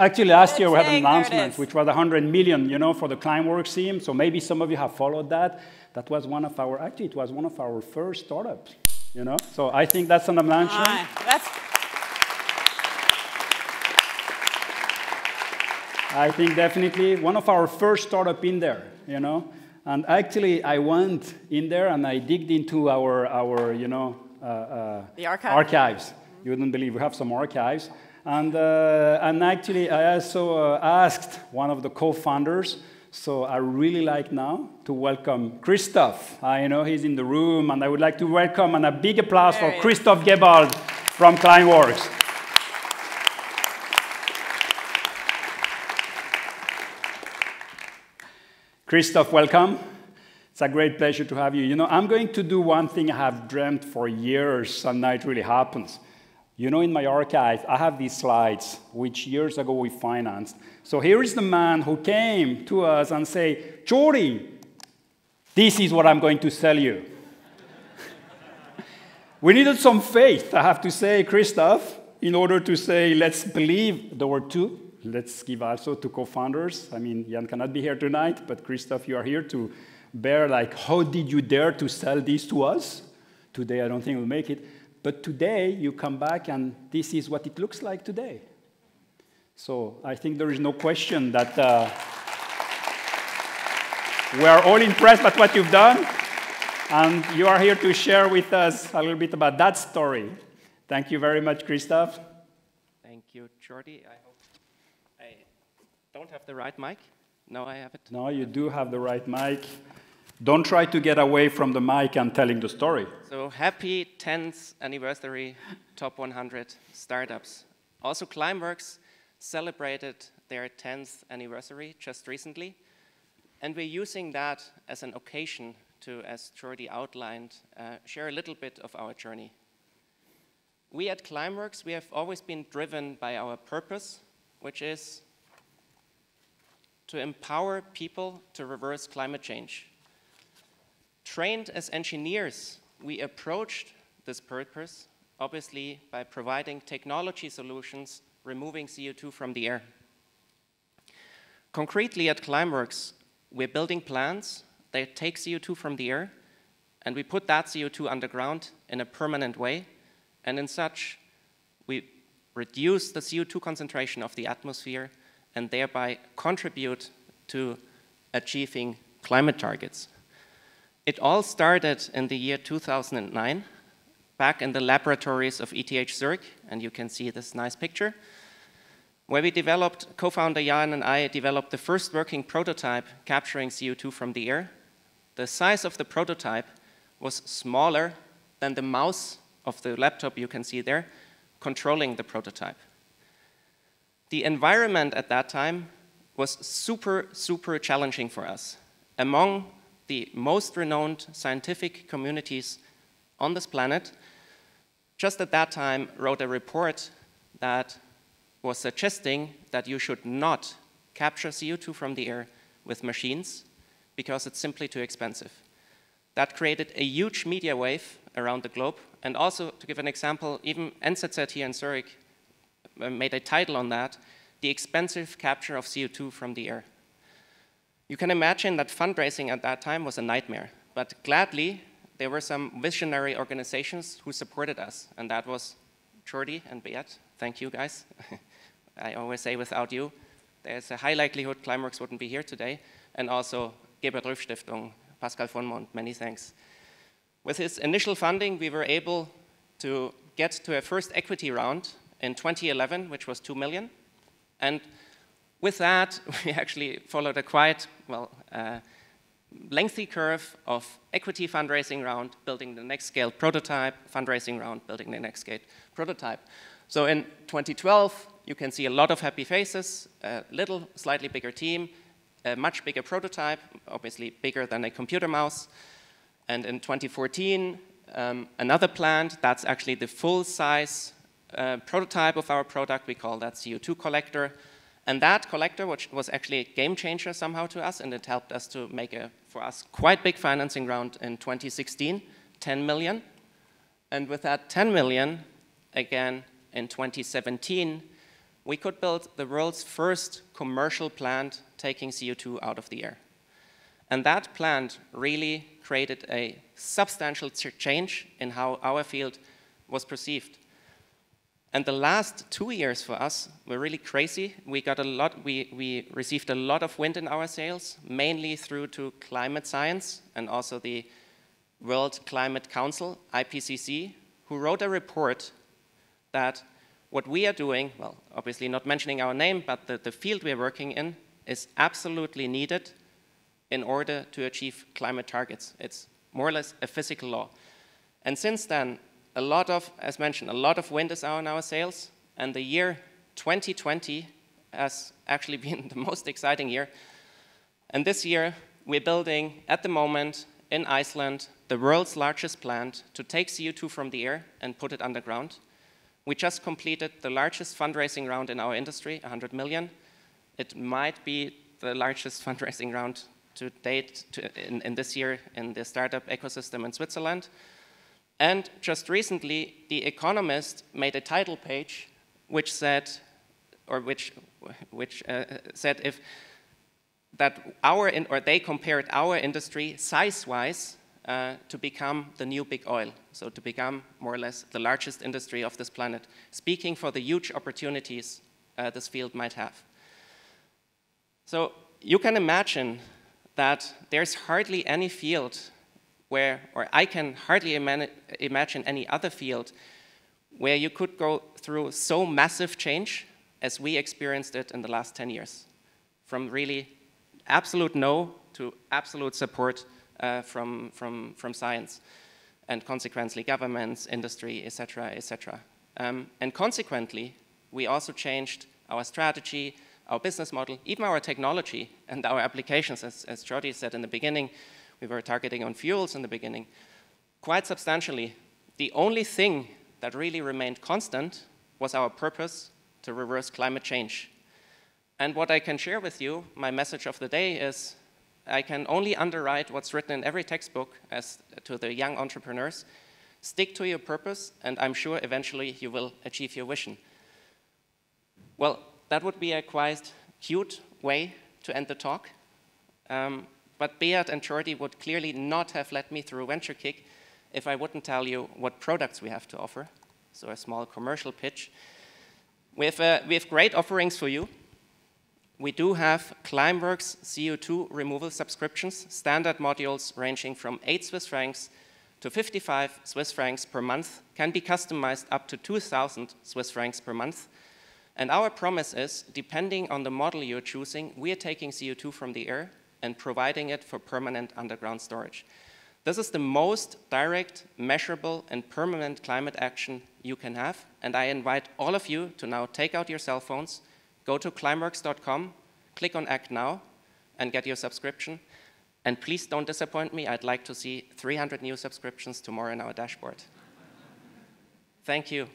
Actually, last year we had an announcement, which was 100 million, for the Climeworks team. So maybe some of you have followed that. That was one of our, actually, it was one of our first startups, So I think that's an announcement. I think definitely one of our first startup in there, And actually, I went in there and I digged into our the archives. You wouldn't believe we have some archives. And actually, I also asked one of the co-founders, so I really like now to welcome Christoph. I know he's in the room, and I would like to welcome and a big applause for Christoph Gebald from Climeworks. Christoph, welcome. It's a great pleasure to have you. I'm going to do one thing I have dreamt for years, and now it really happens. In my archive, I have these slides, which years ago we financed. So here is the man who came to us and said, Jordi, this is what I'm going to sell you. We needed some faith, I have to say, Christoph, in order to say, let's believe. There were two. Let's give also to co-founders. I mean, Jan cannot be here tonight, but Christoph, you are here to bear, how did you dare to sell this to us? Today, I don't think we'll make it. But today, you come back, and this is what it looks like today. So I think there is no question that we are all impressed by what you've done. And you are here to share with us a little bit about that story. Thank you very much, Christoph. Thank you, Jordi. I hope I don't have the right mic. No, I have it. No, you do have the right mic. Don't try to get away from the mic and telling the story. So happy 10th anniversary, Top 100 Startups. Also, Climeworks celebrated their 10th anniversary just recently. And we're using that as an occasion to, as Jordi outlined, share a little bit of our journey. We at Climeworks, we have always been driven by our purpose, which is to empower people to reverse climate change. Trained as engineers, we approached this purpose, obviously, by providing technology solutions, removing CO2 from the air. Concretely at Climeworks, we're building plants that take CO2 from the air, and we put that CO2 underground in a permanent way, and in such, we reduce the CO2 concentration of the atmosphere and thereby contribute to achieving climate targets. It all started in the year 2009, back in the laboratories of ETH Zurich, and you can see this nice picture, where we developed, co-founder Jan and I developed the first working prototype capturing CO2 from the air. The size of the prototype was smaller than the mouse of the laptop you can see there, controlling the prototype. The environment at that time was super, super challenging for us. Among the most renowned scientific communities on this planet, just at that time wrote a report that was suggesting that you should not capture CO2 from the air with machines because it's simply too expensive. That created a huge media wave around the globe. And also, to give an example, even NZZ here in Zurich made a title on that, The Expensive Capture of CO2 from the Air. You can imagine that fundraising at that time was a nightmare. But gladly, there were some visionary organizations who supported us. And that was Jordi and Beat. Thank you, guys. I always say without you, there's a high likelihood Climeworks wouldn't be here today. And also Gebert Rüff Stiftung, Pascal von Mont, many thanks. With his initial funding, we were able to get to a first equity round in 2011, which was 2 million. And with that, we actually followed a quite, lengthy curve of equity fundraising round, building the next scale prototype, fundraising round, building the next scale prototype. So in 2012, you can see a lot of happy faces, a little, slightly bigger team, a much bigger prototype, obviously bigger than a computer mouse. And in 2014, another plant, that's actually the full-size prototype of our product. We call that CO2 collector. And that collector, which was actually a game changer somehow to us, and it helped us to make a, for us, quite big financing round in 2016, 10 million. And with that 10 million, again, in 2017, we could build the world's first commercial plant taking CO2 out of the air. And that plant really created a substantial change in how our field was perceived. And the last 2 years for us were really crazy. We got a lot, we received a lot of wind in our sails, mainly through to climate science and also the World Climate Council, IPCC, who wrote a report that what we are doing, well, obviously not mentioning our name, but the field we are working in is absolutely needed in order to achieve climate targets. It's more or less a physical law. And since then, a lot of, as mentioned, a lot of wind is on our sails, and the year 2020 has actually been the most exciting year. And this year, we're building, at the moment, in Iceland, the world's largest plant to take CO2 from the air and put it underground. We just completed the largest fundraising round in our industry, 100 million. It might be the largest fundraising round to date in this year in the startup ecosystem in Switzerland. And just recently, The Economist made a title page which said, or which said if that our, or they compared our industry size-wise to become the new big oil, so to become more or less the largest industry of this planet, speaking for the huge opportunities this field might have. So you can imagine that there's hardly any field where, or I can hardly imagine any other field where you could go through so massive change as we experienced it in the last 10 years. From really absolute no to absolute support from science, and consequently governments, industry, et cetera, and consequently, we also changed our strategy, our business model, even our technology and our applications, as Jordi said in the beginning. We were targeting on fuels in the beginning, quite substantially. The only thing that really remained constant was our purpose to reverse climate change. And what I can share with you, my message of the day is, I can only underwrite what's written in every textbook as to the young entrepreneurs. Stick to your purpose, and I'm sure eventually you will achieve your vision. Well, that would be a quite cute way to end the talk. But Beat and Jordi would clearly not have let me through VentureKick if I wouldn't tell you what products we have to offer. So a small commercial pitch. We have great offerings for you. We do have Climeworks CO2 removal subscriptions, standard modules ranging from 8 Swiss francs to 55 Swiss francs per month, can be customized up to 2,000 Swiss francs per month. And our promise is, depending on the model you're choosing, we are taking CO2 from the air and providing it for permanent underground storage. This is the most direct, measurable, and permanent climate action you can have, and I invite all of you to now take out your cell phones, go to climeworks.com, click on Act Now, and get your subscription. And please don't disappoint me, I'd like to see 300 new subscriptions tomorrow in our dashboard. Thank you.